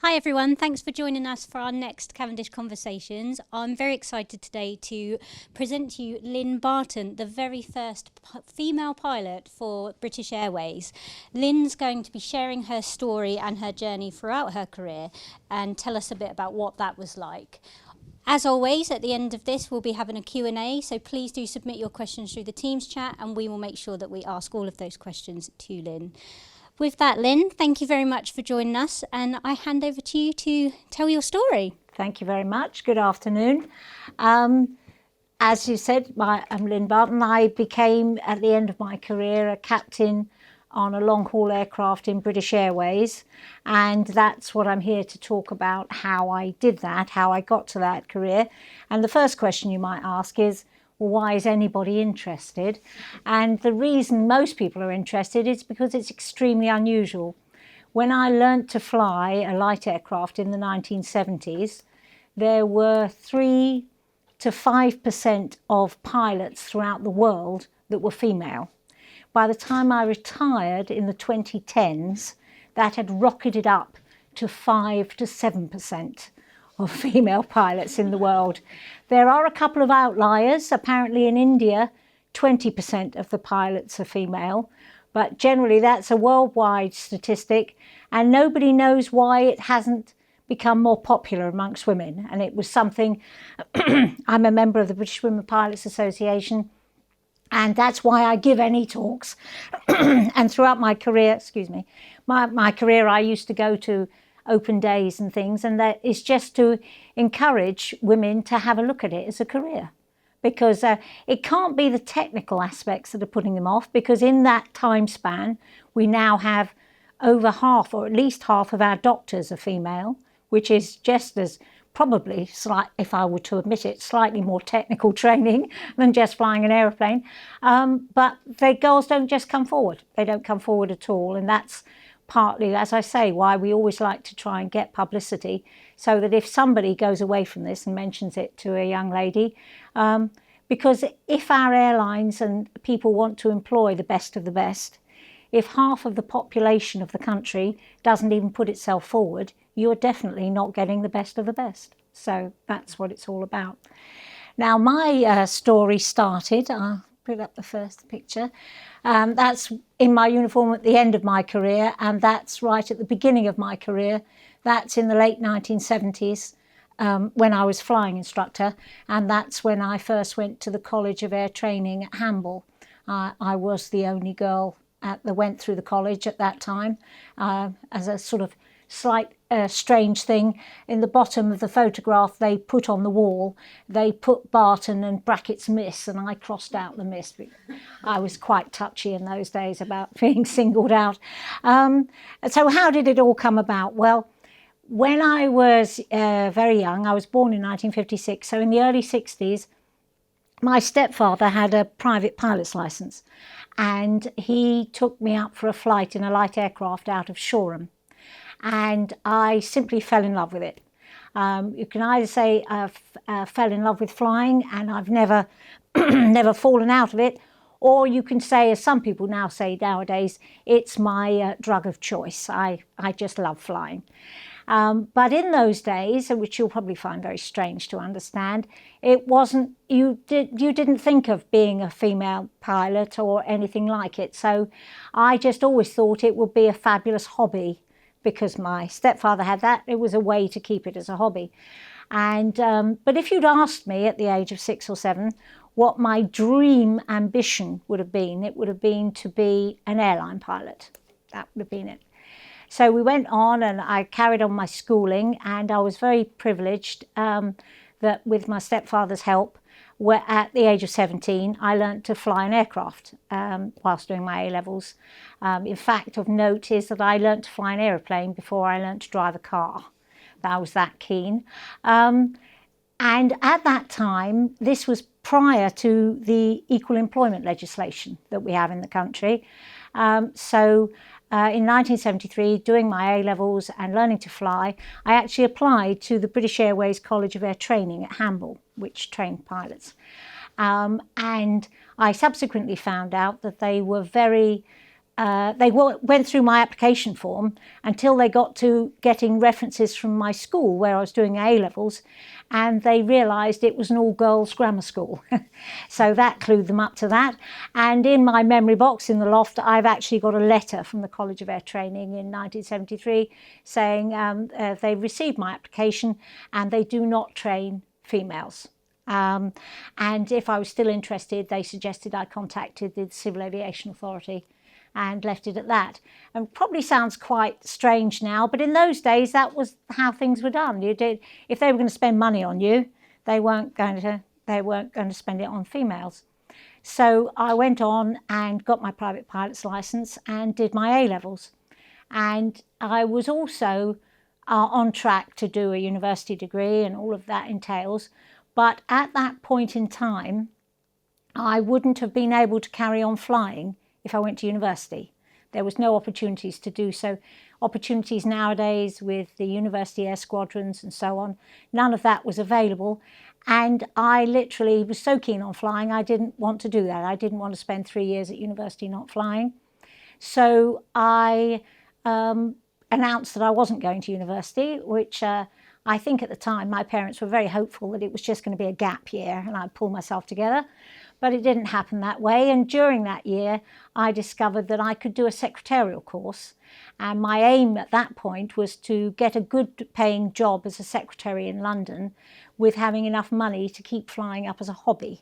Hi everyone, thanks for joining us for our next Cavendish Conversations. I'm very excited today to present to you Lynn Barton, the very first female pilot for British Airways. Lynn's going to be sharing her story and her journey throughout her career and tell us a bit about what that was like. As always, at the end of this, we'll be having a Q&A, so please do submit your questions through the Teams chat and we will make sure that we ask all of those questions to Lynn. With that, Lynn, thank you very much for joining us, and I hand over to you to tell your story. Thank you very much. Good afternoon. As you said, I'm Lynn Barton. I became, at the end of my career, a captain on a long-haul aircraft in British Airways, and that's what I'm here to talk about, how I did that, how I got to that career. And the first question you might ask is, well, why is anybody interested? And the reason most people are interested is because it's extremely unusual. When I learnt to fly a light aircraft in the 1970s, there were 3 to 5% of pilots throughout the world that were female. By the time I retired in the 2010s, that had rocketed up to 5 to 7% of female pilots in the world. There are a couple of outliers. Apparently in India, 20% of the pilots are female, but generally that's a worldwide statistic, and nobody knows why it hasn't become more popular amongst women. And it was something, I'm a member of the British Women Pilots Association, and that's why I give any talks. And throughout my career, my career, I used to go to open days and things, and that is just to encourage women to have a look at it as a career, because it can't be the technical aspects that are putting them off, because in that time span we now have over half, or at least half, of our doctors are female, which is just as probably, if I were to admit it, slightly more technical training than just flying an aeroplane. But the girls don't just come forward. They don't come forward at all, and that's partly, as I say, why we always like to try and get publicity, so that if somebody goes away from this and mentions it to a young lady, because if our airlines and people want to employ the best of the best, if half of the population of the country doesn't even put itself forward, you're definitely not getting the best of the best. So that's what it's all about. Now, my story started, I'll put up the first picture. That's in my uniform at the end of my career, and that's right at the beginning of my career. That's in the late 1970s when I was flying instructor, and that's when I first went to the College of Air Training at Hamble. I was the only girl that went through the college at that time. As a sort of slight strange thing, in the bottom of the photograph they put on the wall, they put Barton and brackets Miss, and I crossed out the Miss. I was quite touchy in those days about being singled out. So how did it all come about? Well, when I was very young, I was born in 1956, so in the early 60s, my stepfather had a private pilot's license, and he took me up for a flight in a light aircraft out of Shoreham. And I simply fell in love with it. You can either say I fell in love with flying and I've never never fallen out of it, or you can say, as some people now say nowadays, it's my drug of choice. I just love flying. But in those days, which you'll probably find very strange to understand, it wasn't, you didn't think of being a female pilot or anything like it. So I just always thought it would be a fabulous hobby. Because my stepfather had that, it was a way to keep it as a hobby. And but if you'd asked me at the age of 6 or 7 what my dream ambition would have been, it would have been to be an airline pilot. That would have been it. So we went on, and I carried on my schooling, and I was very privileged that with my stepfather's help, where at the age of 17, I learnt to fly an aircraft whilst doing my A-levels. In fact, of note is that I learnt to fly an aeroplane before I learnt to drive a car. I was that keen. And at that time, this was prior to the equal employment legislation that we have in the country. In 1973, doing my A-levels and learning to fly, I actually applied to the British Airways College of Air Training at Hamble, which trained pilots. And I subsequently found out that they were very they went through my application form until they got to getting references from my school where I was doing A-levels, and they realised it was an all-girls grammar school. So that clued them up to that. And in my memory box in the loft, I've actually got a letter from the College of Air Training in 1973 saying they received my application and they do not train females. And if I was still interested, they suggested I contacted the Civil Aviation Authority, and left it at that. And probably sounds quite strange now, but in those days that was how things were done. You did, if they were going to spend money on you, they weren't going to spend it on females. So I went on and got my private pilot's license and did my A-levels. And I was also on track to do a university degree, and all of that entails. But at that point in time, I wouldn't have been able to carry on flying if I went to university. There was no opportunities to do so. Opportunities nowadays with the university air squadrons and so on, none of that was available. And I literally was so keen on flying, I didn't want to do that. I didn't want to spend 3 years at university not flying. So I announced that I wasn't going to university, which I think at the time my parents were very hopeful that it was just going to be a gap year and I'd pull myself together. But it didn't happen that way, and during that year I discovered that I could do a secretarial course, and my aim at that point was to get a good paying job as a secretary in London with having enough money to keep flying up as a hobby.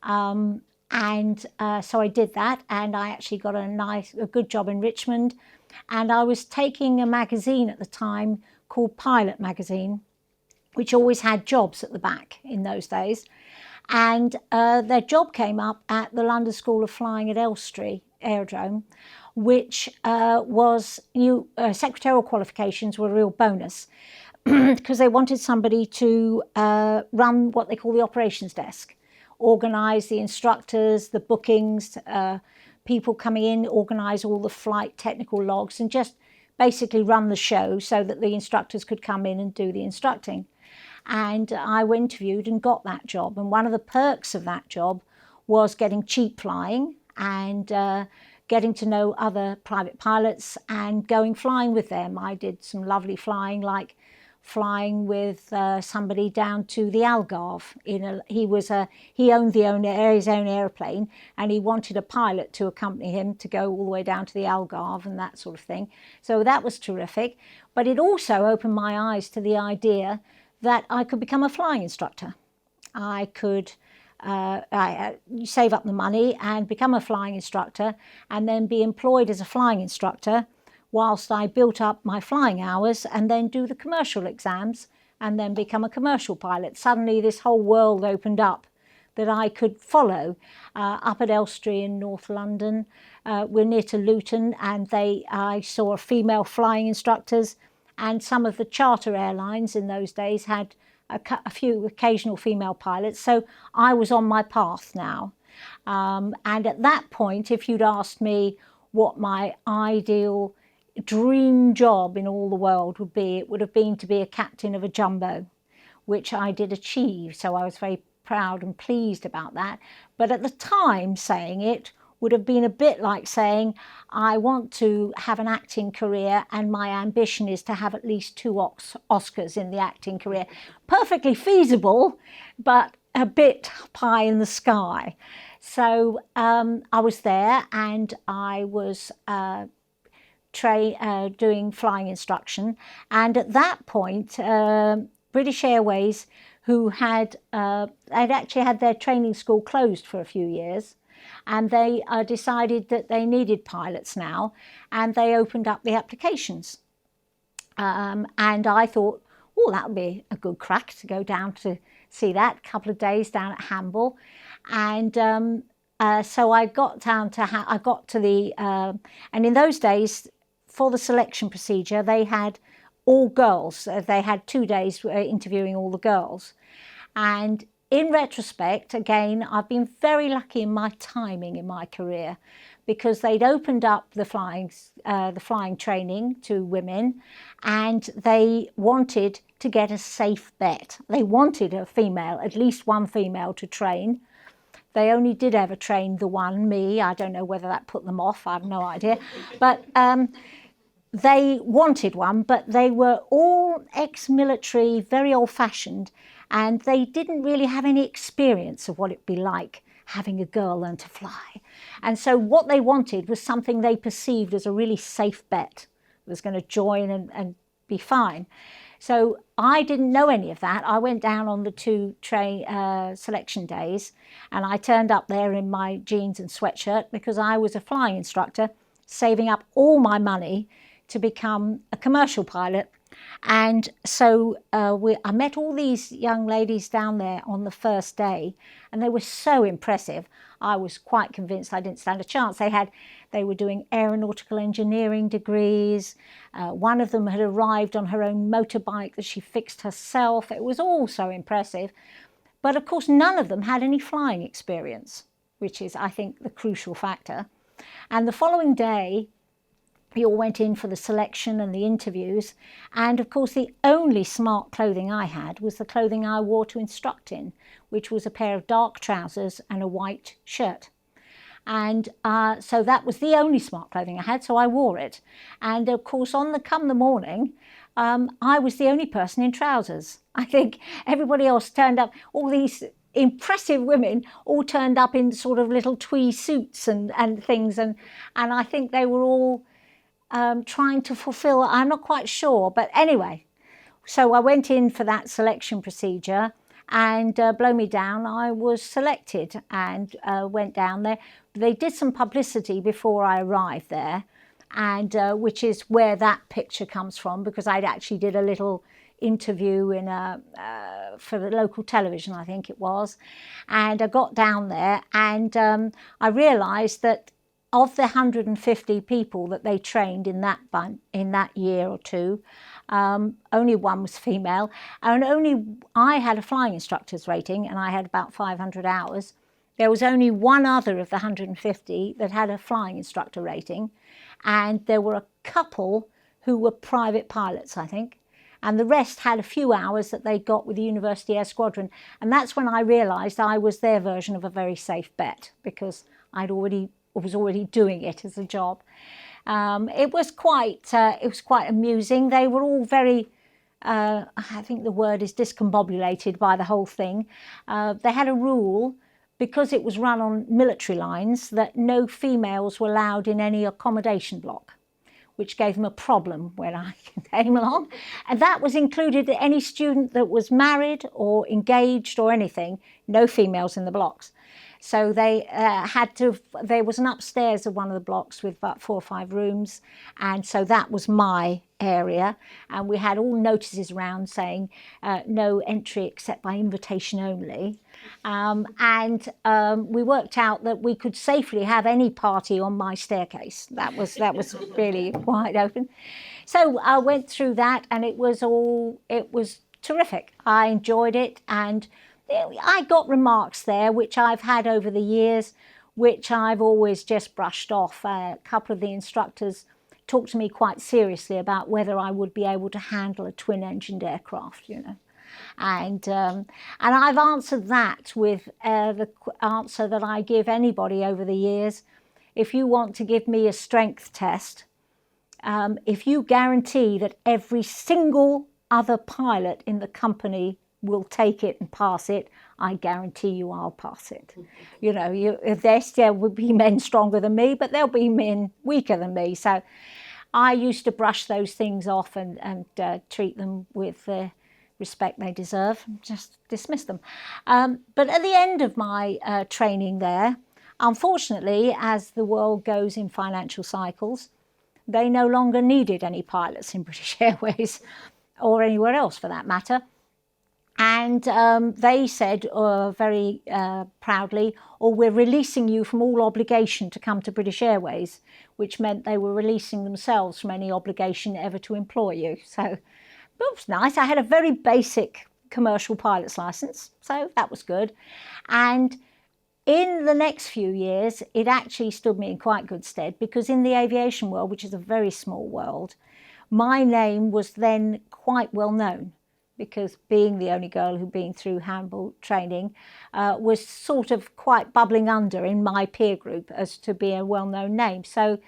So I did that, and I actually got a good job in Richmond, and I was taking a magazine at the time called Pilot magazine, which always had jobs at the back in those days. And their job came up at the London School of Flying at Elstree Aerodrome, which was new. Secretarial qualifications were a real bonus because they wanted somebody to run what they call the operations desk, organise the instructors, the bookings, people coming in, organise all the flight technical logs, and just basically run the show so that the instructors could come in and do the instructing. And I interviewed and got that job. And one of the perks of that job was getting cheap flying and getting to know other private pilots and going flying with them. I did some lovely flying, like flying with somebody down to the Algarve. He owned his own airplane, and he wanted a pilot to accompany him to go all the way down to the Algarve and that sort of thing. So that was terrific. But it also opened my eyes to the idea that I could become a flying instructor. I could save up the money and become a flying instructor, and then be employed as a flying instructor whilst I built up my flying hours, and then do the commercial exams and then become a commercial pilot. Suddenly this whole world opened up that I could follow. Up at Elstree in North London, we're near to Luton, and I saw female flying instructors. And some of the charter airlines in those days had a few occasional female pilots. So I was on my path now. And at that point, if you'd asked me what my ideal dream job in all the world would be, it would have been to be a captain of a jumbo, which I did achieve. So I was very proud and pleased about that. But at the time, saying it would have been a bit like saying, I want to have an acting career and my ambition is to have at least 2 Oscars in the acting career. Perfectly feasible, but a bit pie in the sky. So I was there, and I was doing flying instruction. And at that point, British Airways, who had actually had their training school closed for a few years, and they decided that they needed pilots now, and they opened up the applications. And I thought, oh, that would be a good crack to go down to see that, a couple of days down at Hamble. And so I got down to, and in those days, for the selection procedure, they had all girls. They had 2 days interviewing all the girls. And in retrospect, again, I've been very lucky in my timing in my career, because they'd opened up the flying training to women, and they wanted to get a safe bet. They wanted a female, at least one female, to train. They only did ever train the one, me. I don't know whether that put them off. I have no idea. But they wanted one, but they were all ex-military, very old-fashioned, and they didn't really have any experience of what it'd be like having a girl learn to fly. And so what they wanted was something they perceived as a really safe bet, was going to join and be fine. So I didn't know any of that. I went down on the 2 selection days, and I turned up there in my jeans and sweatshirt because I was a flying instructor, saving up all my money to become a commercial pilot. And so I met all these young ladies down there on the first day, and they were so impressive. I was quite convinced I didn't stand a chance. They were doing aeronautical engineering degrees. One of them had arrived on her own motorbike that she fixed herself. It was all so impressive. But of course, none of them had any flying experience, which is, I think, the crucial factor. And the following day, we all went in for the selection and the interviews. And of course, the only smart clothing I had was the clothing I wore to instruct in, which was a pair of dark trousers and a white shirt. And so that was the only smart clothing I had, so I wore it. And of course, come the morning, I was the only person in trousers. I think everybody else turned up, all these impressive women all turned up in sort of little tweed suits and things. And I think they were all trying to fulfill, I'm not quite sure, but anyway. So I went in for that selection procedure, and blow me down, I was selected and went down there. They did some publicity before I arrived there, and which is where that picture comes from, because I'd actually did a little interview in for the local television, I think it was. And I got down there, and I realised that of the 150 people that they trained in that year or two, only one was female, and I had a flying instructor's rating, and I had about 500 hours. There was only one other of the 150 that had a flying instructor rating, and there were a couple who were private pilots, I think, and the rest had a few hours that they got with the University Air Squadron. And that's when I realised I was their version of a very safe bet, because I was already doing it as a job. It was quite amusing. They were all very, I think the word is discombobulated by the whole thing. They had a rule, because it was run on military lines, that no females were allowed in any accommodation block, which gave them a problem when I came along. And that was included any student that was married or engaged or anything, no females in the blocks. So they there was an upstairs of one of the blocks with about 4 or 5 rooms. And so that was my area. And we had all notices around saying no entry except by invitation only. We worked out that we could safely have any party on my staircase. That was really wide open. So I went through that, and it was terrific. I enjoyed it, and I got remarks there which I've had over the years, which I've always just brushed off. A couple of the instructors talked to me quite seriously about whether I would be able to handle a twin-engined aircraft, And I've answered that with the answer that I give anybody over the years. If you want to give me a strength test, if you guarantee that every single other pilot in the company will take it and pass it, I guarantee you I'll pass it. There will be men stronger than me, but there'll be men weaker than me. So I used to brush those things off and treat them with the respect they deserve, just dismiss them. But at the end of my training there, unfortunately, as the world goes in financial cycles, they no longer needed any pilots in British Airways or anywhere else for that matter. And they said very proudly, we're releasing you from all obligation to come to British Airways, which meant they were releasing themselves from any obligation ever to employ you. So it was nice. I had a very basic commercial pilot's license, so that was good. And in the next few years, it actually stood me in quite good stead, because in the aviation world, which is a very small world, my name was then quite well known, because being the only girl who'd been through handball training was sort of quite bubbling under in my peer group as to be a well-known name. So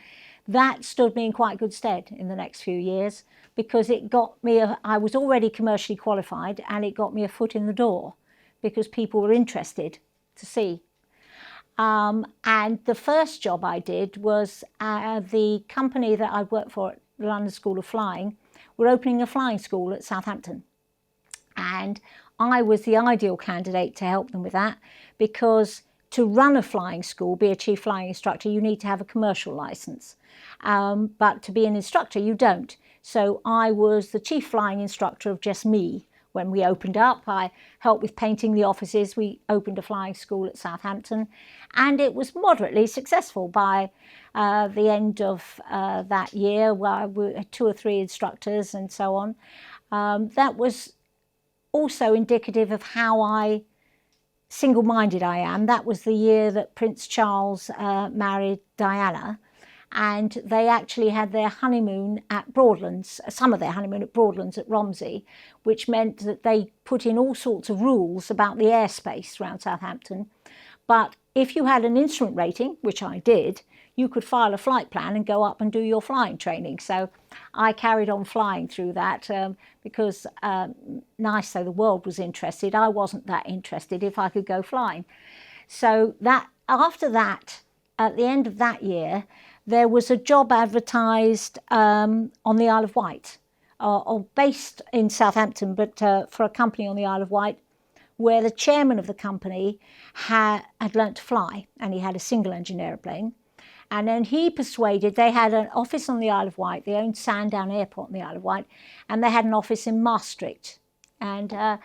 that stood me in quite good stead in the next few years, because it got me, I was already commercially qualified, and it got me a foot in the door because people were interested to see. And the first job I did was the company that I worked for at the London School of Flying were opening a flying school at Southampton. And I was the ideal candidate to help them with that, because to run a flying school, be a chief flying instructor, you need to have a commercial license. But to be an instructor, you don't. So I was the chief flying instructor of just me. When we opened up, I helped with painting the offices. We opened a flying school at Southampton, and it was moderately successful by the end of that year, where we had 2 or 3 instructors and so on. That was also indicative of how single-minded I am. That was the year that Prince Charles married Diana, and they actually had their honeymoon at Broadlands, some of their honeymoon at Broadlands at Romsey, which meant that they put in all sorts of rules about the airspace around Southampton. But if you had an instrument rating, which I did, you could file a flight plan and go up and do your flying training. So I carried on flying through that because, nice though the world was interested, I wasn't that interested if I could go flying. So that after that, at the end of that year, there was a job advertised on the Isle of Wight, or based in Southampton, but for a company on the Isle of Wight, where the chairman of the company had learnt to fly, and he had a single-engine aeroplane. And then he persuaded, they had an office on the Isle of Wight, they owned Sandown Airport on the Isle of Wight, and they had an office in Maastricht. And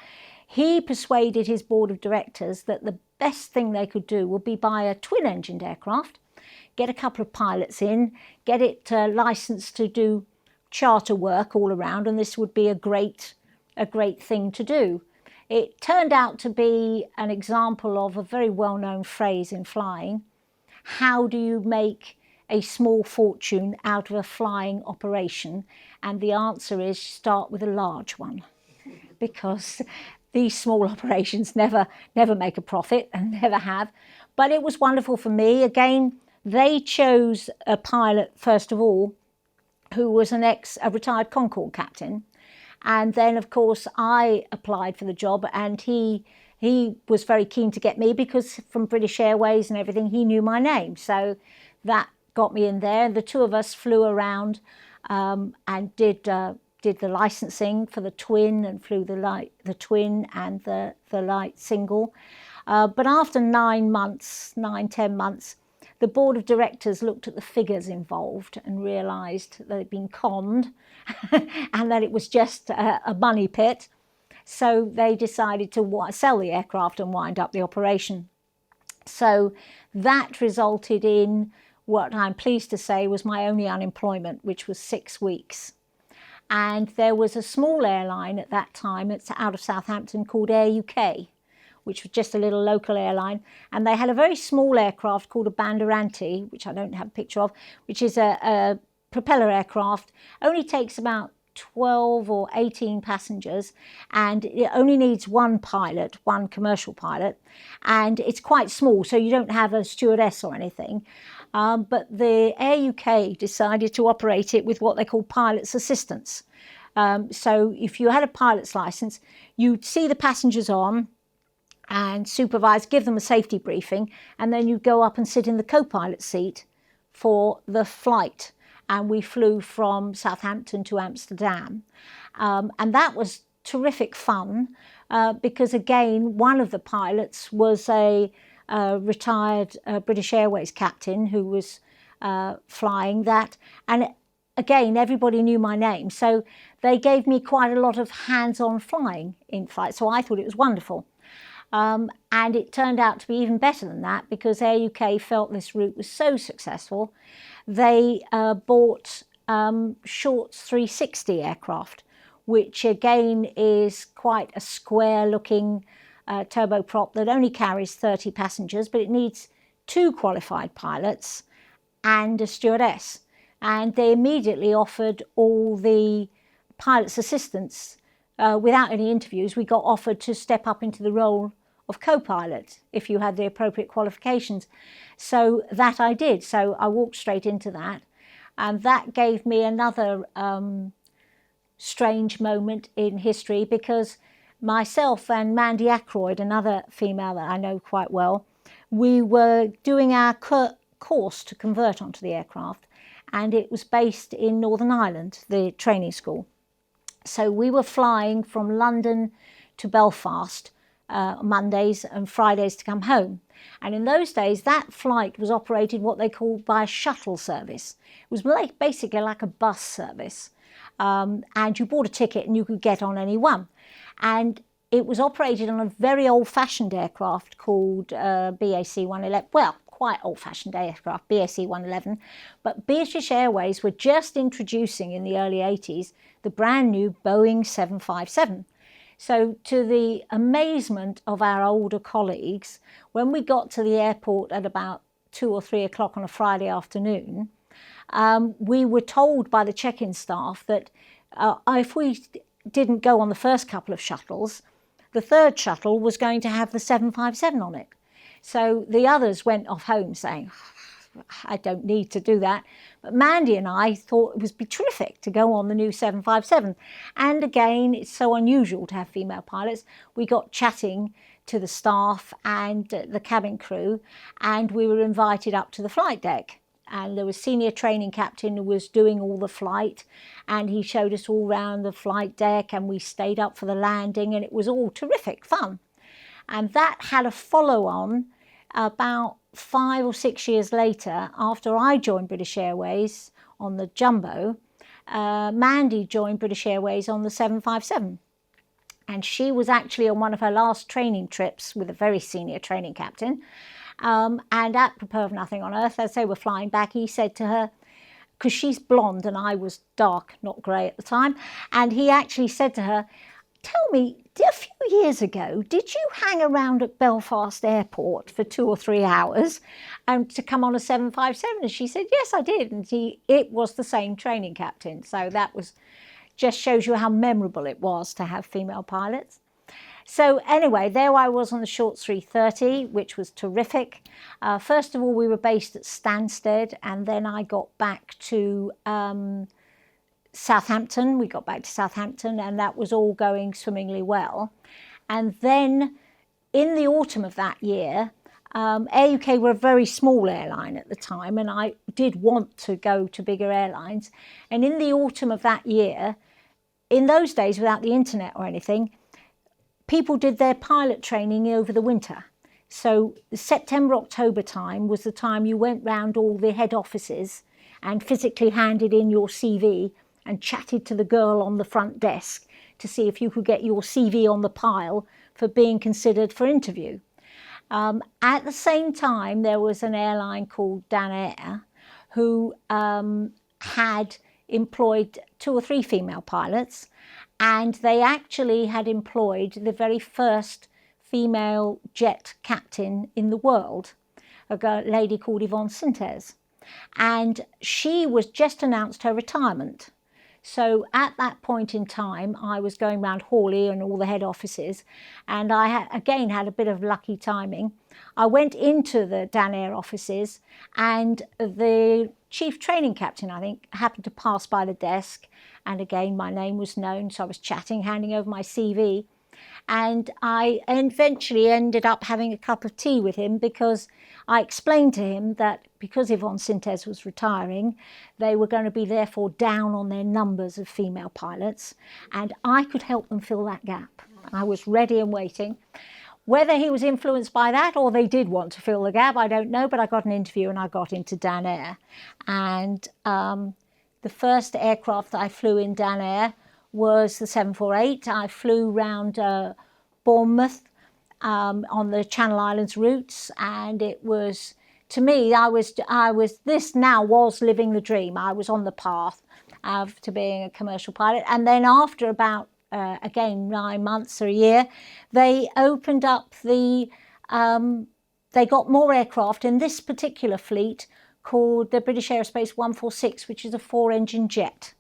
he persuaded his board of directors that the best thing they could do would be buy a twin-engined aircraft, get a couple of pilots in, get it licensed to do charter work all around, and this would be a great thing to do. It turned out to be an example of a very well-known phrase in flying. How do you make a small fortune out of a flying operation? And the answer is start with a large one, because these small operations never make a profit and never have. But it was wonderful for me. Again, they chose a pilot, first of all, who was a retired Concorde captain. And then, of course, I applied for the job, and he was very keen to get me because from British Airways and everything, he knew my name. So that got me in there. The two of us flew around and did the licensing for the twin, and flew the twin and the light single. But after 10 months, the board of directors looked at the figures involved and realised that they'd been conned and that it was just a money pit. So they decided to sell the aircraft and wind up the operation. So that resulted in what I'm pleased to say was my only unemployment, which was 6 weeks. And there was a small airline at that time, it's out of Southampton, called Air UK, which was just a little local airline. And they had a very small aircraft called a Banderanti, which I don't have a picture of, which is a propeller aircraft, only takes about 12 or 18 passengers, and it only needs one pilot, one commercial pilot, and it's quite small, so you don't have a stewardess or anything. But the Air UK decided to operate it with what they call pilot's assistance. So if you had a pilot's license, you'd see the passengers on and supervise, give them a safety briefing, and then you'd go up and sit in the co-pilot seat for the flight. And we flew from Southampton to Amsterdam. And that was terrific fun because, again, one of the pilots was a retired British Airways captain who was flying that. And again, everybody knew my name. So they gave me quite a lot of hands-on flying in flight. So I thought it was wonderful. And it turned out to be even better than that, because Air UK felt this route was so successful. They bought Short's 360 aircraft, which again is quite a square-looking turboprop that only carries 30 passengers, but it needs 2 qualified pilots and a stewardess. And they immediately offered all the pilot's assistants without any interviews, we got offered to step up into the role of co-pilot if you had the appropriate qualifications. So that I did. So I walked straight into that. And that gave me another strange moment in history, because myself and Mandy Ackroyd, another female that I know quite well, we were doing our course to convert onto the aircraft, and it was based in Northern Ireland, the training school. So we were flying from London to Belfast Mondays and Fridays to come home. And in those days, that flight was operated what they called by a shuttle service. It was basically like a bus service. And you bought a ticket and you could get on any one. And it was operated on a very old-fashioned aircraft called BAC 111. Well, quite old-fashioned aircraft, BAC 111. But British Airways were just introducing in the early 80s the brand new Boeing 757. So to the amazement of our older colleagues, when we got to the airport at about 2 or 3 o'clock on a Friday afternoon, we were told by the check-in staff that if we didn't go on the first couple of shuttles, the third shuttle was going to have the 757 on it. So the others went off home saying, I don't need to do that. But Mandy and I thought it would be terrific to go on the new 757. And again, it's so unusual to have female pilots. We got chatting to the staff and the cabin crew, and we were invited up to the flight deck. And there was senior training captain who was doing all the flight, and he showed us all around the flight deck, and we stayed up for the landing, and it was all terrific fun. And that had a follow-on about 5 or 6 years later, after I joined British Airways on the Jumbo. Mandy joined British Airways on the 757. And she was actually on one of her last training trips with a very senior training captain. And apropos of nothing on earth, as they were flying back, he said to her, because she's blonde and I was dark, not grey at the time, and he actually said to her, tell me, a few years ago, did you hang around at Belfast Airport for 2 or 3 hours to come on a 757? And she said, yes, I did. And it was the same training captain. So that just shows you how memorable it was to have female pilots. So anyway, there I was on the short 330, which was terrific. First of all, we were based at Stansted, and then I got back to Southampton. We got back to Southampton, and that was all going swimmingly well. And then in the autumn of that year, Air UK were a very small airline at the time, and I did want to go to bigger airlines. And in the autumn of that year, in those days without the internet or anything, people did their pilot training over the winter. So September, October time was the time you went round all the head offices and physically handed in your CV and chatted to the girl on the front desk to see if you could get your CV on the pile for being considered for interview. At the same time, there was an airline called Dan Air who had employed 2 or 3 female pilots, and they actually had employed the very first female jet captain in the world, a lady called Yvonne Sintez. And she was just announced her retirement. So at that point in time, I was going around Hawley and all the head offices, and I again had a bit of lucky timing. I went into the Dan Air offices, and the chief training captain, I think, happened to pass by the desk, and again my name was known, so I was chatting, handing over my CV, and I eventually ended up having a cup of tea with him because I explained to him that because Yvonne Sintez was retiring, they were going to be therefore down on their numbers of female pilots, and I could help them fill that gap. I was ready and waiting. Whether he was influenced by that or they did want to fill the gap, I don't know, but I got an interview and I got into Dan Air. And the first aircraft that I flew in Dan Air was the 748. I flew round Bournemouth on the Channel Islands routes, and it was, to me, this now was living the dream. I was on the path to being a commercial pilot. And then after about, again, 9 months or a year, they opened up they got more aircraft in this particular fleet called the British Aerospace 146, which is a 4-engine jet.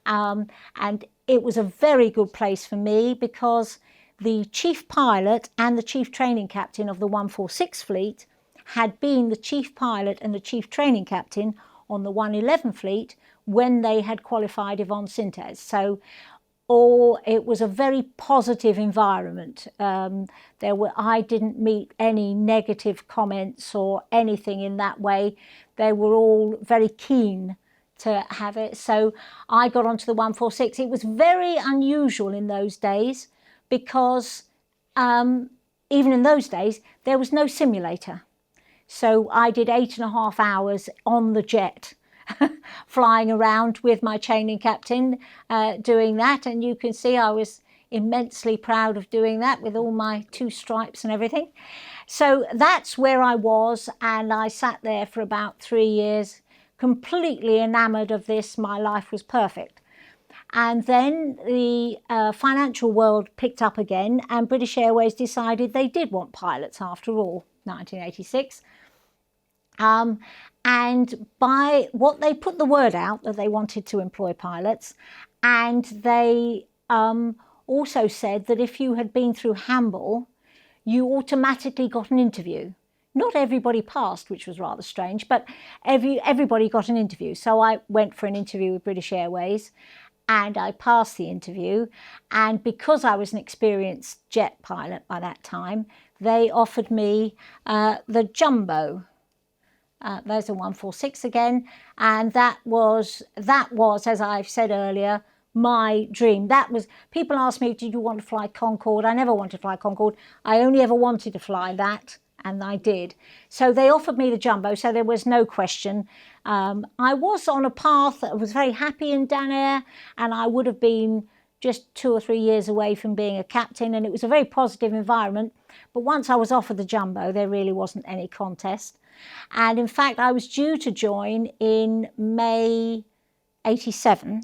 And it was a very good place for me because the chief pilot and the chief training captain of the 146 fleet had been the chief pilot and the chief training captain on the 111 fleet when they had qualified Yvonne Sintez. So it was a very positive environment. I didn't meet any negative comments or anything in that way. They were all very keen to have it. So I got onto the 146. It was very unusual in those days because even in those days, there was no simulator. So I did 8.5 hours on the jet, flying around with my training captain, doing that. And you can see I was immensely proud of doing that with all my 2 stripes and everything. So that's where I was, and I sat there for about 3 years, completely enamoured of this. My life was perfect. And then the financial world picked up again, and British Airways decided they did want pilots after all, 1986. And by what they put the word out that they wanted to employ pilots, and they also said that if you had been through Hamble, you automatically got an interview. Not everybody passed, which was rather strange, but everybody got an interview. So I went for an interview with British Airways, and I passed the interview. And because I was an experienced jet pilot by that time, they offered me the jumbo. There's a 146 again, and that was, as I've said earlier, my dream. That was, people ask me, did you want to fly Concorde? I never wanted to fly Concorde. I only ever wanted to fly that, and I did. So they offered me the jumbo, so there was no question. I was on a path that was very happy in Dan Air, and I would have been just 2 or 3 years away from being a captain, and it was a very positive environment. But once I was offered the jumbo, there really wasn't any contest. And in fact, I was due to join in May 87.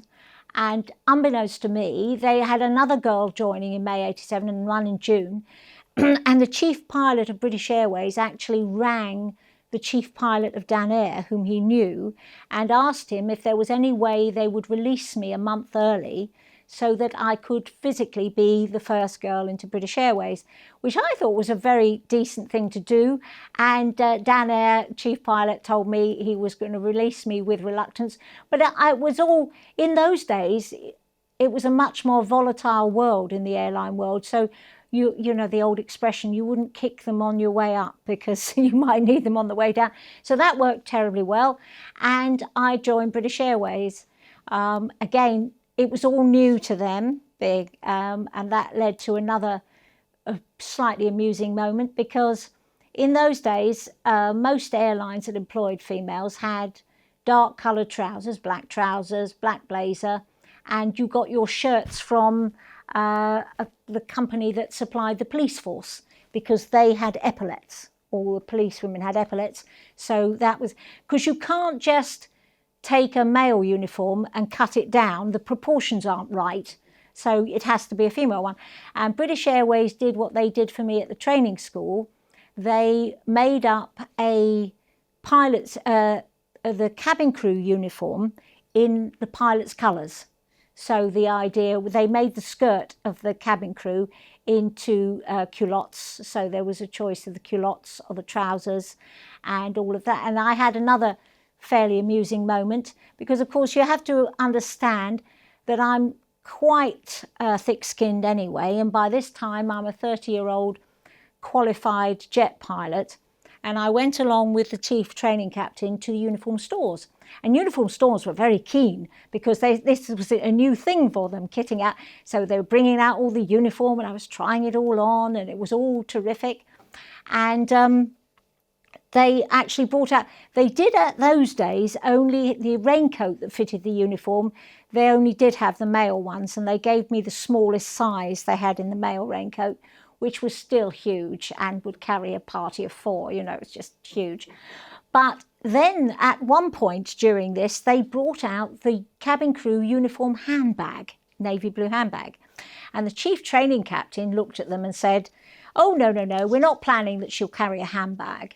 And unbeknownst to me, they had another girl joining in May 87 and one in June. And the chief pilot of British Airways actually rang the chief pilot of Dan Air, whom he knew, and asked him if there was any way they would release me a month early so that I could physically be the first girl into British Airways, which I thought was a very decent thing to do. And Dan Air, chief pilot, told me he was going to release me with reluctance. But it was all, in those days, it was a much more volatile world in the airline world. So you know the old expression, you wouldn't kick them on your way up because you might need them on the way down. So that worked terribly well. And I joined British Airways. Again, it was all new to them, big, and that led to another slightly amusing moment because in those days, most airlines that employed females had dark coloured trousers, black blazer, and you got your shirts from the company that supplied the police force because they had epaulets. All the police women had epaulets. So that was, because you can't just take a male uniform and cut it down. The proportions aren't right. So it has to be a female one. And British Airways did what they did for me at the training school. They made up a pilot's, the cabin crew uniform in the pilot's colours. So the idea, they made the skirt of the cabin crew into culottes. So there was a choice of the culottes or the trousers and all of that. And I had another fairly amusing moment because, of course, you have to understand that I'm quite thick-skinned anyway. And by this time, I'm a 30-year-old qualified jet pilot. And I went along with the chief training captain to the uniform stores. And uniform stores were very keen because this was a new thing for them, kitting out. So they were bringing out all the uniform and I was trying it all on and it was all terrific. And they actually brought out, they did at those days only the raincoat that fitted the uniform. They only did have the male ones and they gave me the smallest size they had in the male raincoat, which was still huge and would carry a party of 4, you know, it's just huge. But then at one point during this, they brought out the cabin crew uniform handbag, navy blue handbag. And the chief training captain looked at them and said, "Oh, no, we're not planning that she'll carry a handbag."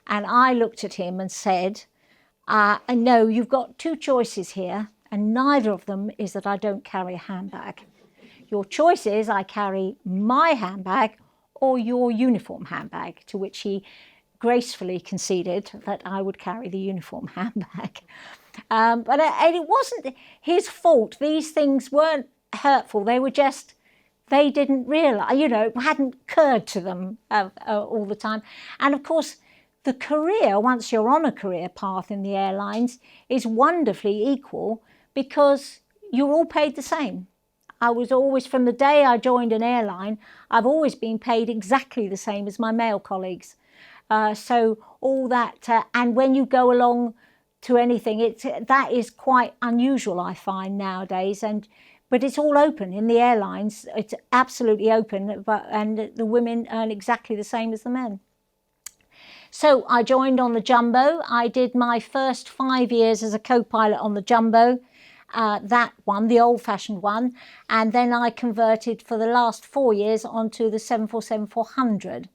And I looked at him and said, "No, you've got 2 choices here. and neither of them is that I don't carry a handbag. Your choice is I carry my handbag or your uniform handbag, to which he gracefully conceded that I would carry the uniform handbag. But it wasn't his fault. These things weren't hurtful. They were just, they didn't realise, it hadn't occurred to them all the time. And of course, the career, once you're on a career path in the airlines, is wonderfully equal because you're all paid the same. I was always, from the day I joined an airline, I've always been paid exactly the same as my male colleagues. So all that, and when you go along to anything, that is quite unusual, I find, nowadays. But it's all open in the airlines. It's absolutely open, and the women earn exactly the same as the men. So I joined on the Jumbo. I did my first 5 years as a co-pilot on the Jumbo. That one, the old-fashioned one, and then I converted for the last 4 years onto the 747-400.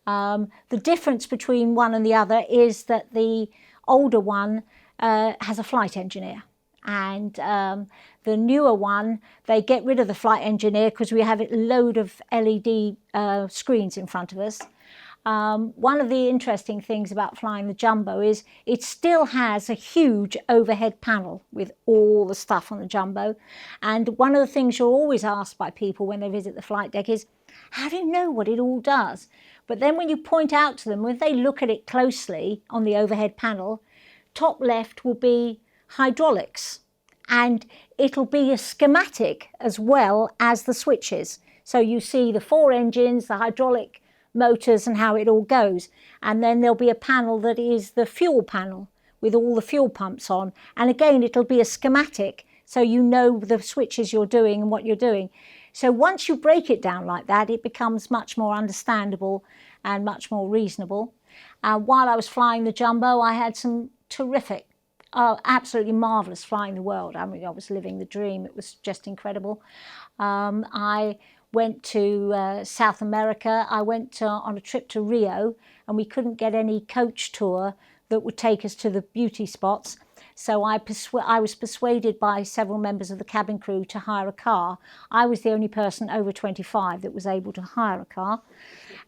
The difference between one and the other is that the older one has a flight engineer, and the newer one, they get rid of the flight engineer because we have a load of LED screens in front of us. One of the interesting things about flying the Jumbo is it still has a huge overhead panel with all the stuff on the Jumbo. And one of the things you're always asked by people when they visit the flight deck is, how do you know what it all does? But then when you point out to them, when they look at it closely on the overhead panel, top left will be hydraulics, and it'll be a schematic as well as the switches. So you see the 4 engines, the hydraulic motors and how it all goes. And then there'll be a panel that is the fuel panel with all the fuel pumps on. And again, it'll be a schematic, so you know the switches you're doing and what you're doing. So once you break it down like that, it becomes much more understandable and much more reasonable. While I was flying the Jumbo, I had some terrific, absolutely marvellous flying the world. I mean, I was living the dream. It was just incredible. I went to South America. I went on a trip to Rio, and we couldn't get any coach tour that would take us to the beauty spots. So I was persuaded by several members of the cabin crew to hire a car. I was the only person over 25 that was able to hire a car.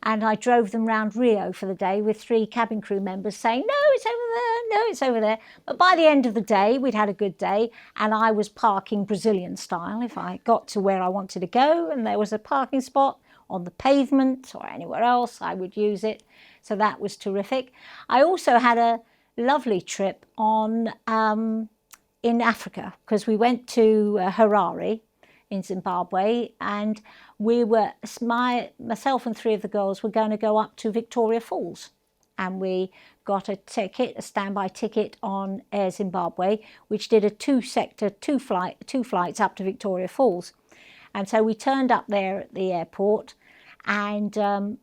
And I drove them round Rio for the day with 3 cabin crew members saying, no, it's over there, no, it's over there. But by the end of the day, we'd had a good day, and I was parking Brazilian style. If I got to where I wanted to go and there was a parking spot on the pavement or anywhere else, I would use it. So that was terrific. I also had a lovely trip in Africa, because we went to Harare in Zimbabwe, and myself and 3 of the girls were going to go up to Victoria Falls, and we got a standby ticket on Air Zimbabwe, which did a 2-sector, 2 flights up to Victoria Falls. And so we turned up there at the airport, and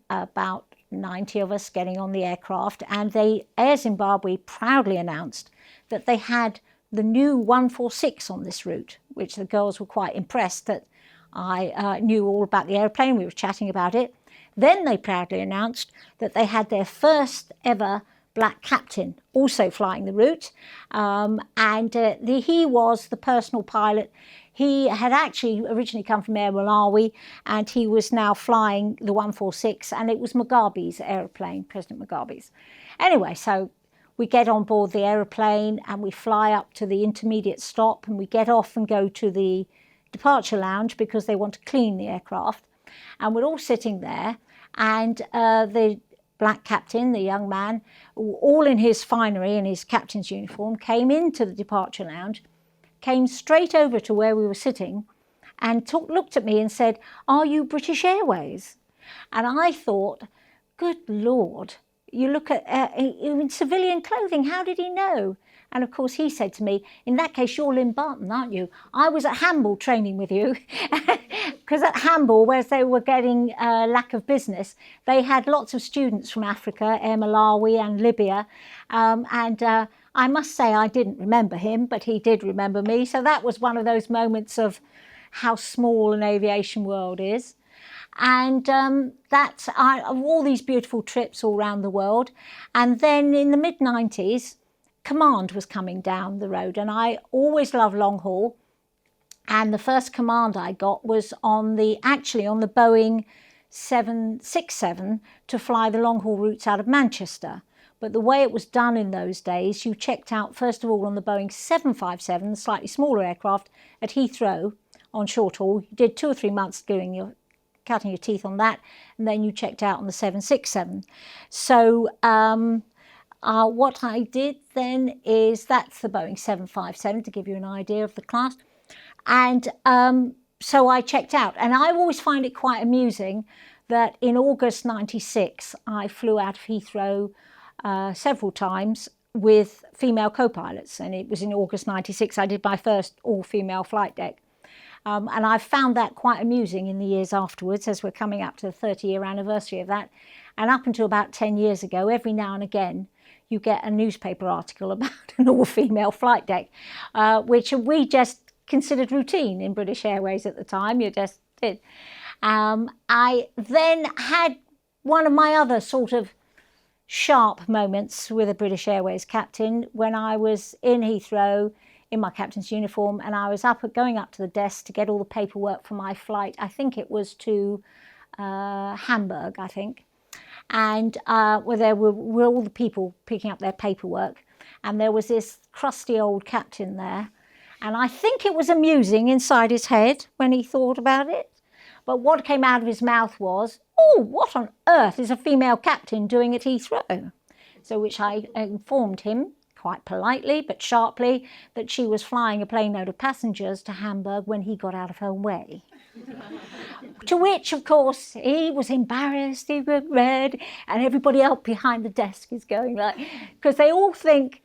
about 90 of us getting on the aircraft, and Air Zimbabwe proudly announced that they had the new 146 on this route, which the girls were quite impressed that I knew all about the airplane. We were chatting about it. Then they proudly announced that they had their first ever black captain also flying the route, he was the personal pilot. He had actually originally come from Air Malawi, and he was now flying the 146, and it was Mugabe's aeroplane, President Mugabe's. Anyway, so we get on board the aeroplane and we fly up to the intermediate stop, and we get off and go to the departure lounge because they want to clean the aircraft. And we're all sitting there, and the black captain, the young man, all in his finery and his captain's uniform, came into the departure lounge, came straight over to where we were sitting, and looked at me and said, "Are you British Airways?" And I thought, good Lord, you look at in civilian clothing, how did he know? And of course he said to me, "In that case, you're Lynn Barton, aren't you? I was at Hamble training with you." Because at Hamble, where they were getting lack of business, they had lots of students from Africa, Air Malawi and Libya. I must say I didn't remember him, but he did remember me. So that was one of those moments of how small an aviation world is. And all these beautiful trips all around the world. And then in the mid-90s, command was coming down the road, and I always loved long haul. And the first command I got was on the Boeing 767 to fly the long haul routes out of Manchester. But the way it was done in those days, you checked out first of all on the Boeing 757, the slightly smaller aircraft, at Heathrow on short haul. You did 2 or 3 months cutting your teeth on that, and then you checked out on the 767. So what I did then is, that's the Boeing 757 to give you an idea of the class. And so I checked out, and I always find it quite amusing that in August 96, I flew out of Heathrow several times with female co-pilots, and it was in August 96 I did my first all-female flight deck. And I found that quite amusing in the years afterwards, as we're coming up to the 30-year anniversary of that. And up until about 10 years ago, every now and again, you get a newspaper article about an all-female flight deck, which we just considered routine in British Airways at the time. You just did. I then had one of my other sort of sharp moments with a British Airways captain when I was in Heathrow in my captain's uniform, and I was going up to the desk to get all the paperwork for my flight. I think it was to Hamburg, I think. And where there were all the people picking up their paperwork, and there was this crusty old captain there. And I think it was amusing inside his head when he thought about it. But what came out of his mouth was, "Oh, what on earth is a female captain doing at Heathrow?" So which I informed him, quite politely but sharply, that she was flying a plane load of passengers to Hamburg when he got out of her way. To which, of course, he was embarrassed, he got red, and everybody else behind the desk is going like, because they all think,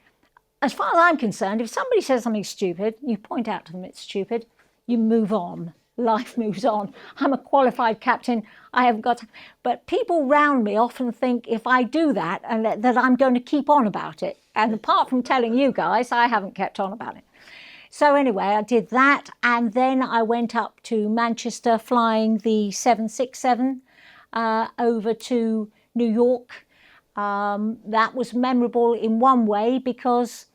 as far as I'm concerned, if somebody says something stupid, you point out to them it's stupid, you move on. Life moves on. I'm a qualified captain. I haven't got to... But people round me often think if I do that, and that I'm going to keep on about it. And apart from telling you guys, I haven't kept on about it. So anyway, I did that, and then I went up to Manchester flying the 767 over to New York. That was memorable in one way because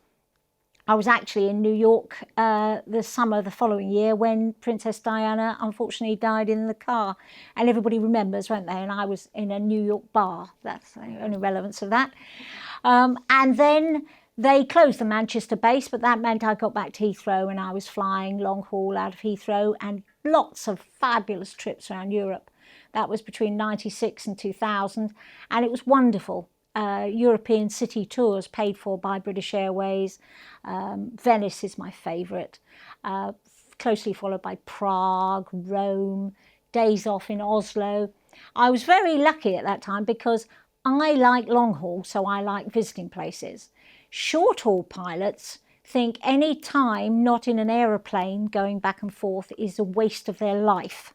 I was actually in New York the summer the following year when Princess Diana unfortunately died in the car. And everybody remembers, won't they? And I was in a New York bar. That's the only relevance of that. And then they closed the Manchester base, but that meant I got back to Heathrow and I was flying long haul out of Heathrow and lots of fabulous trips around Europe. That was between 96 and 2000, and it was wonderful. European city tours paid for by British Airways. Venice is my favourite, closely followed by Prague, Rome, days off in Oslo. I was very lucky at that time because I like long haul, so I like visiting places. Short haul pilots think any time not in an aeroplane going back and forth is a waste of their life.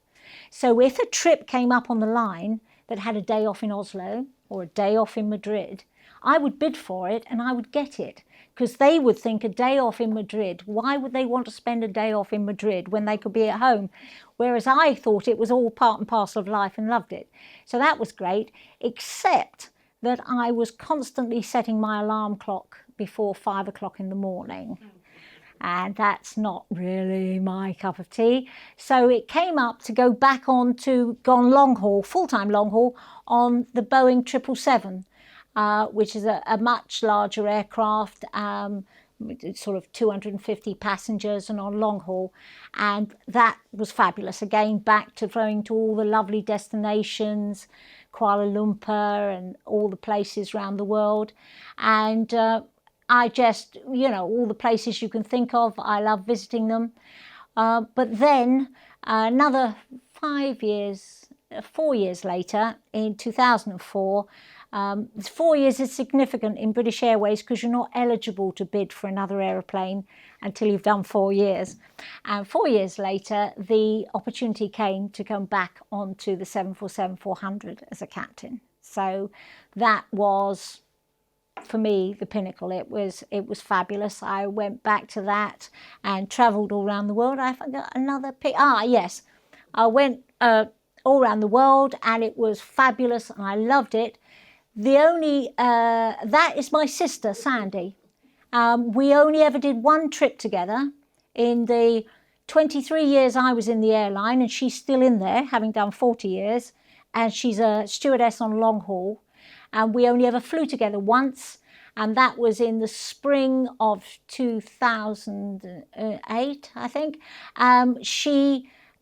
So if a trip came up on the line that had a day off in Oslo or a day off in Madrid, I would bid for it and I would get it, because they would think a day off in Madrid, why would they want to spend a day off in Madrid when they could be at home? Whereas I thought it was all part and parcel of life and loved it. So that was great, except that I was constantly setting my alarm clock before 5 o'clock in the morning. And that's not really my cup of tea. So it came up to go back on long haul, full-time long haul, on the Boeing 777, which is a much larger aircraft, sort of 250 passengers and on long haul. And that was fabulous. Again, back to going to all the lovely destinations, Kuala Lumpur and all the places around the world. And I just, all the places you can think of, I love visiting them. But then another 4 years later, in 2004, 4 years is significant in British Airways because you're not eligible to bid for another aeroplane until you've done 4 years. And 4 years later, the opportunity came to come back onto the 747-400 as a captain. So that was, for me, the pinnacle. It was fabulous. I went back to that and travelled all around the world. I forgot another yes. I went all around the world and it was fabulous and I loved it. The only, that is my sister, Sandy. We only ever did one trip together in the 23 years I was in the airline, and she's still in there, having done 40 years, and she's a stewardess on long haul. And we only ever flew together once, and that was in the spring of 2008, I think.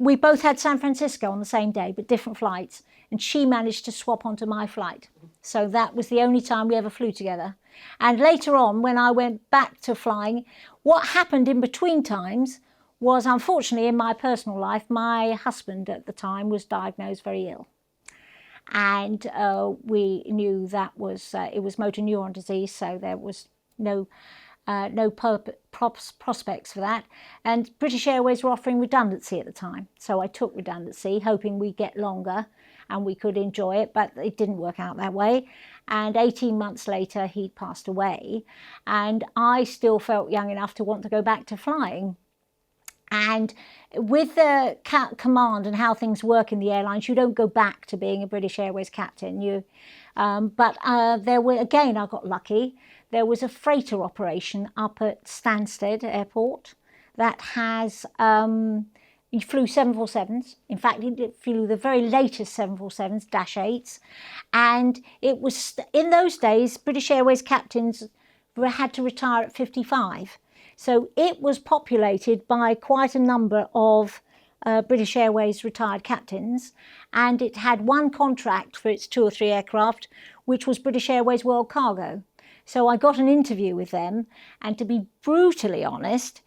We both had San Francisco on the same day, but different flights, and she managed to swap onto my flight. So that was the only time we ever flew together. And later on, when I went back to flying, what happened in between times was, unfortunately, in my personal life, my husband at the time was diagnosed very ill. And we knew that it was motor neuron disease, so there was no prospects for that. And British Airways were offering redundancy at the time, so I took redundancy, hoping we'd get longer and we could enjoy it, but it didn't work out that way. And 18 months later, he'd passed away, and I still felt young enough to want to go back to flying. And with the command and how things work in the airlines, you don't go back to being a British Airways captain. There were, again, I got lucky. There was a freighter operation up at Stansted Airport that has, he flew 747s. In fact, he flew the very latest 747s, -8s. And it was, in those days, British Airways captains had to retire at 55. So it was populated by quite a number of British Airways retired captains, and it had one contract for its 2 or 3 aircraft, which was British Airways World Cargo. So I got an interview with them, and to be brutally honest,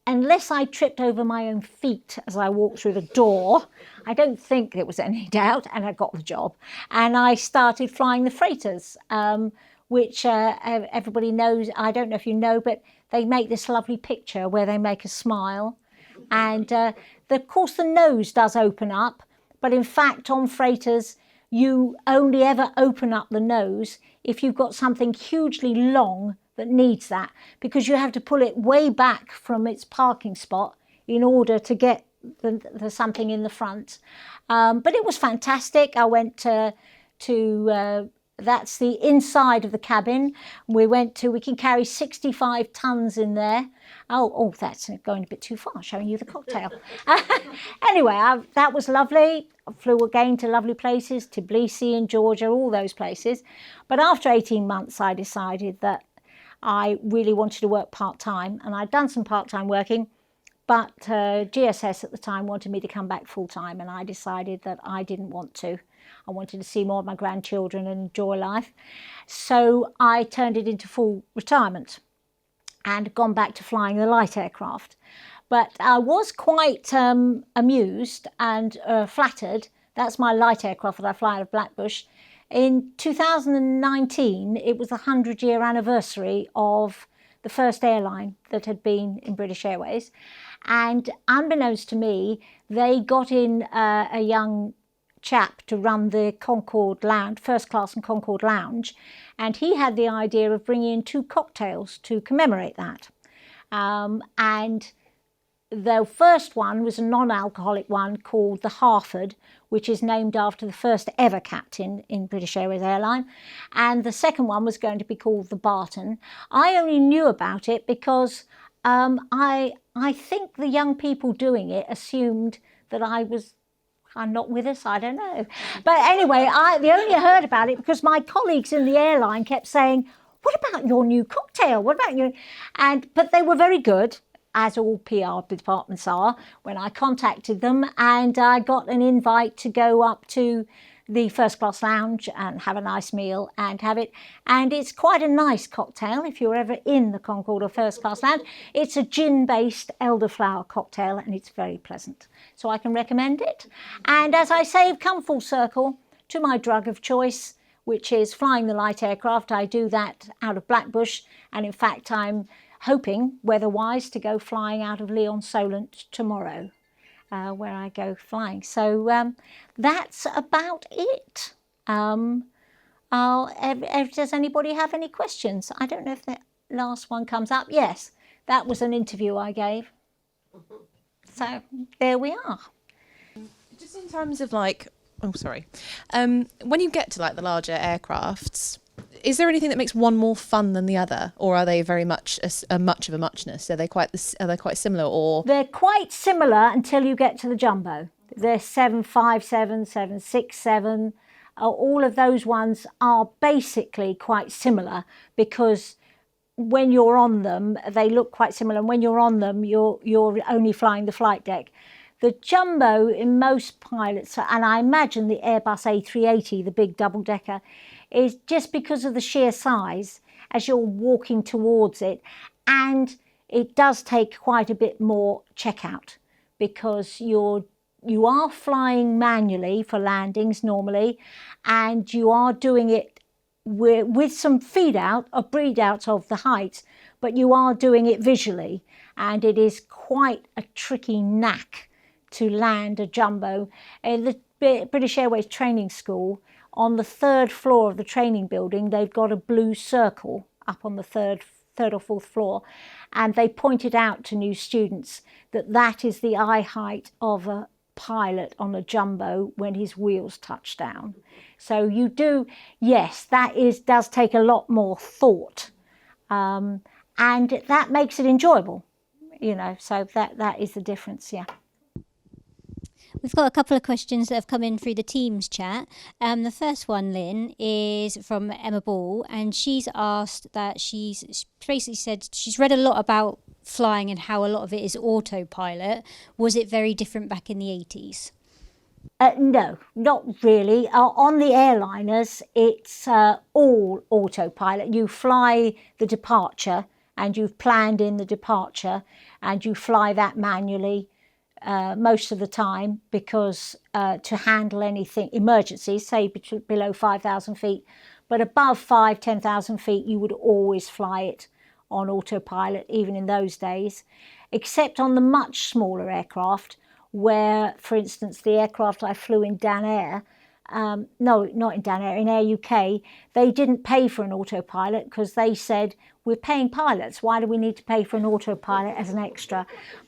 unless I tripped over my own feet as I walked through the door, I don't think there was any doubt, and I got the job. And I started flying the freighters, which everybody knows. I don't know if you know, but they make this lovely picture where they make a smile. And of course the nose does open up, but in fact on freighters you only ever open up the nose if you've got something hugely long that needs that, because you have to pull it way back from its parking spot in order to get the something in the front. But it was fantastic. I went to that's the inside of the cabin. We can carry 65 tons in there. Oh, that's going a bit too far, showing you the cocktail. Anyway, that was lovely. I flew again to lovely places, Tbilisi in Georgia, all those places. But after 18 months, I decided that I really wanted to work part-time, and I'd done some part-time working, but GSS at the time wanted me to come back full-time, and I decided that I didn't want to. I wanted to see more of my grandchildren and enjoy life. So I turned it into full retirement and gone back to flying the light aircraft. But I was quite amused and flattered. That's my light aircraft that I fly out of Blackbush. In 2019, it was the 100-year anniversary of the first airline that had been in British Airways. And unbeknownst to me, they got in a young chap to run the Concorde Lounge, first class and Concorde Lounge, and he had the idea of bringing in 2 cocktails to commemorate that. And the first one was a non-alcoholic one called the Harford, which is named after the first ever captain in British Airways airline, and the second one was going to be called the Barton. I only knew about it because I think the young people doing it assumed that I'm not with us, I don't know. But anyway, they only heard about it because my colleagues in the airline kept saying, what about your new cocktail? What about you? But they were very good, as all PR departments are, when I contacted them, and I got an invite to go up to the first class lounge and have a nice meal and have it. And it's quite a nice cocktail if you're ever in the Concorde or first class lounge. It's a gin-based elderflower cocktail, and it's very pleasant. So I can recommend it. And as I say, I've come full circle to my drug of choice, which is flying the light aircraft. I do that out of Blackbush, and in fact I'm hoping, weather-wise, to go flying out of Lyon-Solent tomorrow, where I go flying. So that's about it. Does anybody have any questions? I don't know if the last one comes up. Yes, that was an interview I gave. So there we are. Just in terms of when you get to the larger aircrafts, is there anything that makes one more fun than the other, or are they very much a much of a muchness? Are they quite similar, or? They're quite similar until you get to the jumbo. They're 757, 767. All of those ones are basically quite similar because when you're on them, they look quite similar. And when you're on them, you're only flying the flight deck. The jumbo in most pilots, and I imagine the Airbus A380, the big double-decker, is just because of the sheer size as you're walking towards it. And it does take quite a bit more checkout because you are flying manually for landings normally, and you are doing it with some feed out or breed outs of the heights, but you are doing it visually, and it is quite a tricky knack to land a jumbo. In the British Airways training school, on the 3rd floor of the training building, they've got a blue circle up on the third or 4th floor, and they pointed out to new students that is the eye height of a pilot on a jumbo when his wheels touch down. So you do, yes, does take a lot more thought, and that makes it enjoyable, so that is the difference. Yeah. We've got a couple of questions that have come in through the Teams chat. The first one, Lynn, is from Emma Ball, and she's asked that she's basically said she's read a lot about flying and how a lot of it is autopilot. Was it very different back in the 80s? No, not really. On the airliners, it's all autopilot. You fly the departure and you've planned in the departure and you fly that manually most of the time because to handle anything, emergencies, say below 5,000 feet, but above 10,000 feet, you would always fly it on autopilot, even in those days, except on the much smaller aircraft where, for instance, the aircraft I flew in Dan Air, no, not in Dan Air, in Air UK, they didn't pay for an autopilot because they said, we're paying pilots, why do we need to pay for an autopilot as an extra?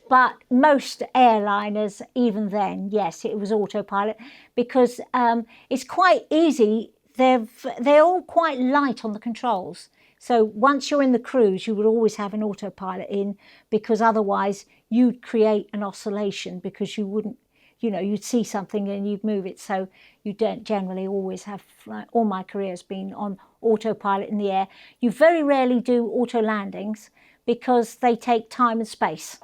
But most airliners, even then, yes, it was autopilot because it's quite easy. They're all quite light on the controls. So once you're in the cruise, you would always have an autopilot in because otherwise you'd create an oscillation because you wouldn't, you'd see something and you'd move it. So you don't generally always have, all my career has been on autopilot in the air. You very rarely do auto landings because they take time and space.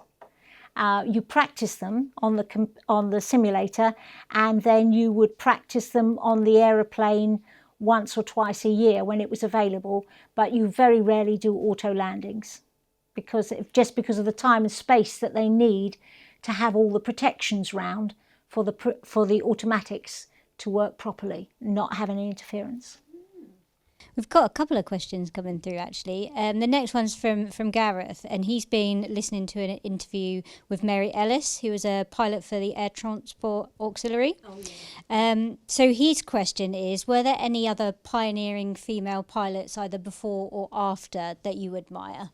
You practice them on the simulator, and then you would practice them on the aeroplane once or twice a year when it was available, but you very rarely do auto landings because of the time and space that they need to have all the protections round for the automatics to work properly, not have any interference. We've got a couple of questions coming through, actually. The next one's from Gareth, and he's been listening to an interview with Mary Ellis, who was a pilot for the Air Transport Auxiliary. Oh, yeah. So his question is, were there any other pioneering female pilots, either before or after, that you admire?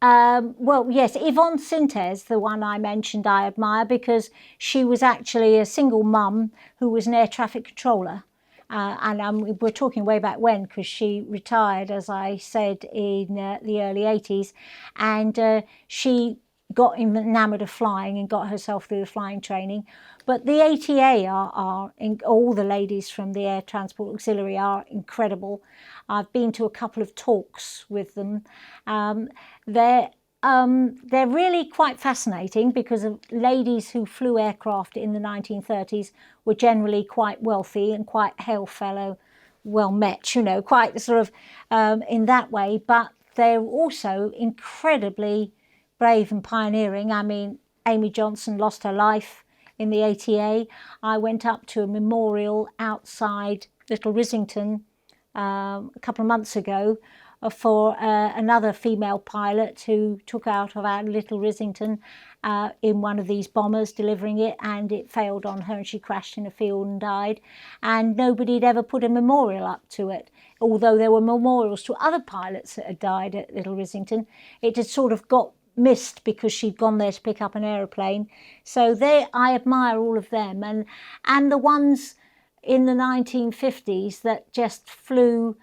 Well, yes, Yvonne Sintez, the one I mentioned, I admire because she was actually a single mum who was an air traffic controller. And we're talking way back when, because she retired, as I said, in the early 80s. And she got enamoured of flying and got herself through the flying training. But the ATA all the ladies from the Air Transport Auxiliary are incredible. I've been to a couple of talks with them. They're really quite fascinating because of ladies who flew aircraft in the 1930s were generally quite wealthy and quite hail fellow, well met, quite sort of in that way. But they're also incredibly brave and pioneering. I mean, Amy Johnson lost her life in the ATA. I went up to a memorial outside Little Rislington a couple of months ago for another female pilot who took out of our Little Rislington in one of these bombers delivering it, and it failed on her and she crashed in a field and died. And nobody had ever put a memorial up to it. Although there were memorials to other pilots that had died at Little Rislington, it had sort of got missed because she'd gone there to pick up an aeroplane. So I admire all of them, and the ones in the 1950s that just flew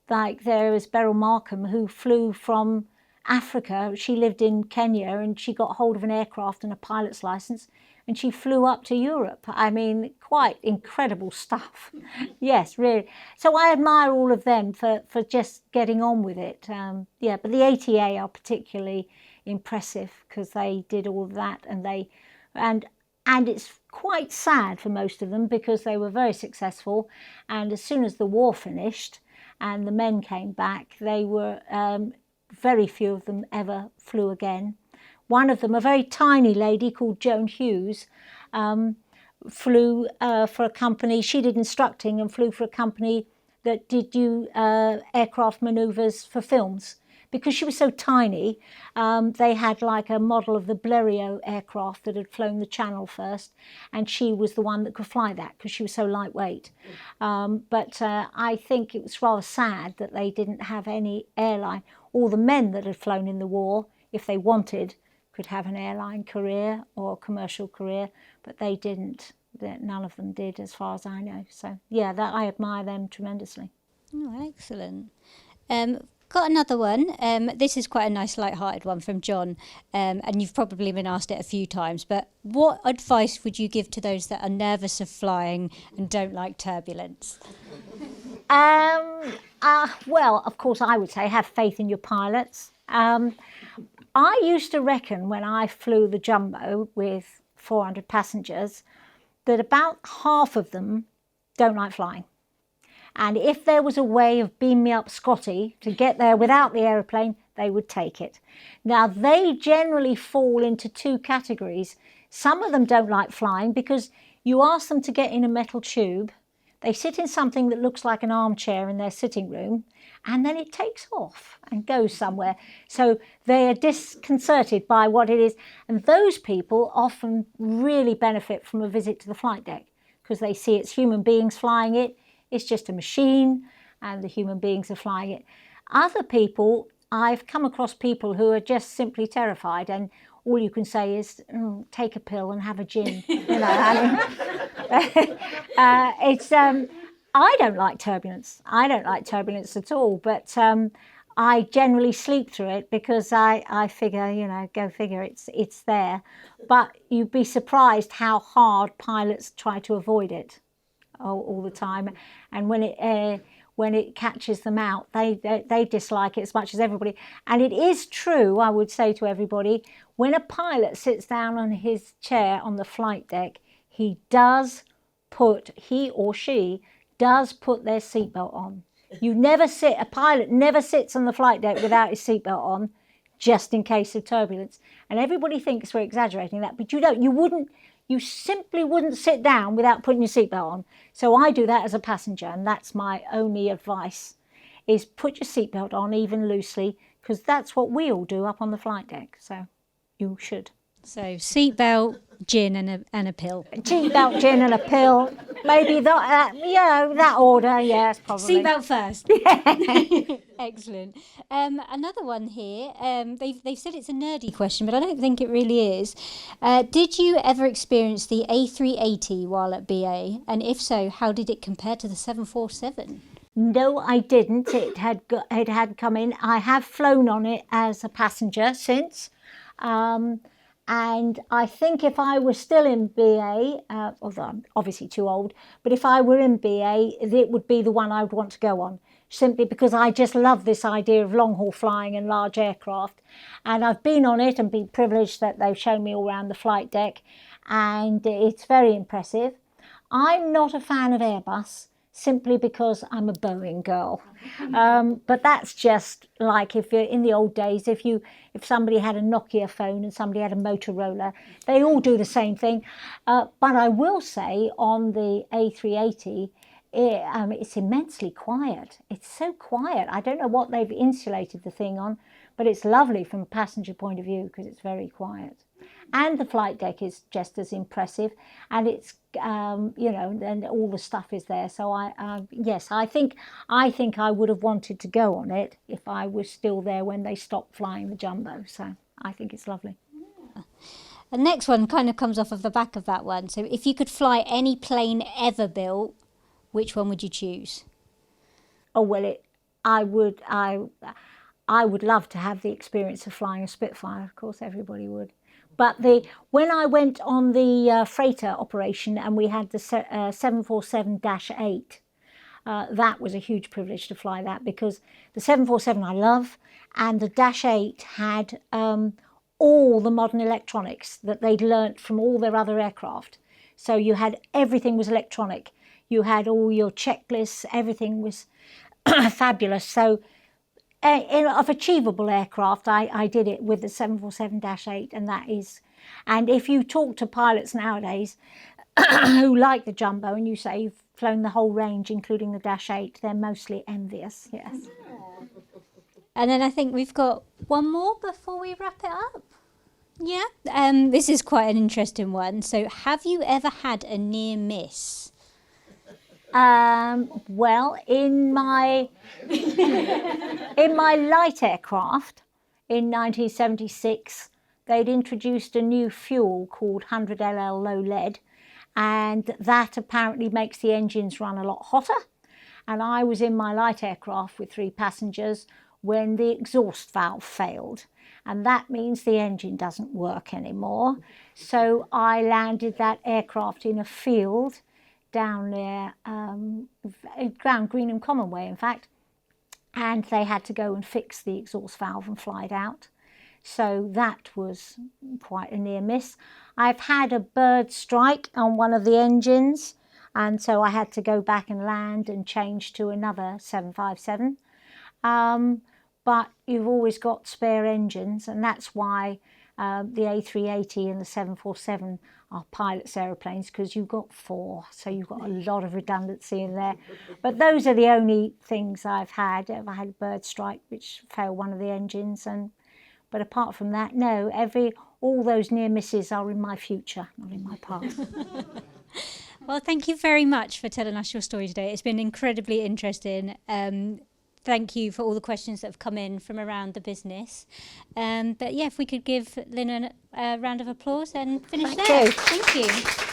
Like there was Beryl Markham, who flew from Africa. She lived in Kenya, and she got hold of an aircraft and a pilot's license, and she flew up to Europe. I mean, quite incredible stuff. Yes, really. So I admire all of them for just getting on with it. Yeah, but the ATA are particularly impressive because they did all of that, and it's quite sad for most of them because they were very successful, and as soon as the war finished and the men came back, they were very few of them ever flew again. One of them, a very tiny lady called Joan Hughes, flew for a company. She did instructing and flew for a company that did do aircraft manoeuvres for films. Because she was so tiny, they had like a model of the Blériot aircraft that had flown the Channel first, and she was the one that could fly that because she was so lightweight. But I think it was rather sad that they didn't have any airline. All the men that had flown in the war, if they wanted, could have an airline career or a commercial career, but they didn't. None of them did, as far as I know. So yeah, that I admire them tremendously. Oh, excellent. Got another one. This is quite a nice light-hearted one from John, and you've probably been asked it a few times, but what advice would you give to those that are nervous of flying and don't like turbulence? Well, of course, I would say have faith in your pilots. I used to reckon when I flew the Jumbo with 400 passengers that about half of them don't like flying. And if there was a way of beam me up Scotty to get there without the aeroplane, they would take it. Now, they generally fall into two categories. Some of them don't like flying because you ask them to get in a metal tube, they sit in something that looks like an armchair in their sitting room, and then it takes off and goes somewhere. So they are disconcerted by what it is. And those people often really benefit from a visit to the flight deck because they see it's human beings flying it. It's just a machine and the human beings are flying it. Other people, I've come across people who are just simply terrified, and all you can say is, take a pill and have a gin. I don't like turbulence. I don't like turbulence at all, but I generally sleep through it because I figure, go figure, it's there. But you'd be surprised how hard pilots try to avoid it. All the time, and when it catches them out, they dislike it as much as everybody. And it is true, I would say to everybody, when a pilot sits down on his chair on the flight deck, he or she does put their seatbelt on. A pilot never sits on the flight deck without his seatbelt on, just in case of turbulence. And everybody thinks we're exaggerating that, but you don't. You simply wouldn't sit down without putting your seatbelt on. So I do that as a passenger, and that's my only advice, is put your seatbelt on, even loosely, because that's what we all do up on the flight deck. So you should. So seatbelt, gin and a pill. Seatbelt, gin and a pill. Maybe that order, yes, probably. Seatbelt first. Excellent. Another one here. They've said it's a nerdy question, but I don't think it really is. Did you ever experience the A380 while at BA? And if so, how did it compare to the 747? No, I didn't. It had come in. I have flown on it as a passenger since. And I think if I were still in BA, although I'm obviously too old, but if I were in BA, it would be the one I would want to go on, simply because I just love this idea of long-haul flying and large aircraft. And I've been on it and been privileged that they've shown me all around the flight deck, and it's very impressive. I'm not a fan of Airbus, simply because I'm a Boeing girl. But that's just like if you're in the old days, if somebody had a Nokia phone and somebody had a Motorola, they all do the same thing. But I will say on the A380, it's immensely quiet. It's so quiet. I don't know what they've insulated the thing on, but it's lovely from a passenger point of view because it's very quiet. And the flight deck is just as impressive, and it's and all the stuff is there. So I think I would have wanted to go on it if I was still there when they stopped flying the Jumbo. So I think it's lovely. Yeah. The next one kind of comes off of the back of that one. So if you could fly any plane ever built, which one would you choose? Oh well, I would love to have the experience of flying a Spitfire. Of course, everybody would. But when I went on the freighter operation and we had the 747-8, that was a huge privilege to fly that, because the 747 I love, and the -8 had all the modern electronics that they'd learnt from all their other aircraft. So you had, everything was electronic. You had all your checklists, everything was fabulous. So of achievable aircraft, I did it with the 747-8, and that is, and if you talk to pilots nowadays who like the jumbo and you say you've flown the whole range including the -8, they're mostly envious, yes. And then I think we've got one more before we wrap it up. Yeah, this is quite an interesting one. So have you ever had a near miss? Well, in my light aircraft in 1976, they'd introduced a new fuel called 100LL low lead, and that apparently makes the engines run a lot hotter. And I was in my light aircraft with 3 passengers when the exhaust valve failed, and that means the engine doesn't work anymore. So I landed that aircraft in a field down there, around Greenham Common Way, in fact, and they had to go and fix the exhaust valve and fly it out. So that was quite a near miss. I've had a bird strike on one of the engines, and so I had to go back and land and change to another 757. But you've always got spare engines, and that's why the A380 and the 747 are pilots' aeroplanes, because you've got 4, so you've got a lot of redundancy in there. But those are the only things I've had. I had a bird strike which failed one of the engines, but apart from that, no. All those near misses are in my future, not in my past. Well, thank you very much for telling us your story today. It's been incredibly interesting. Thank you for all the questions that have come in from around the business. But yeah, if we could give Lynn a round of applause and finish there. Thank you. Thank you.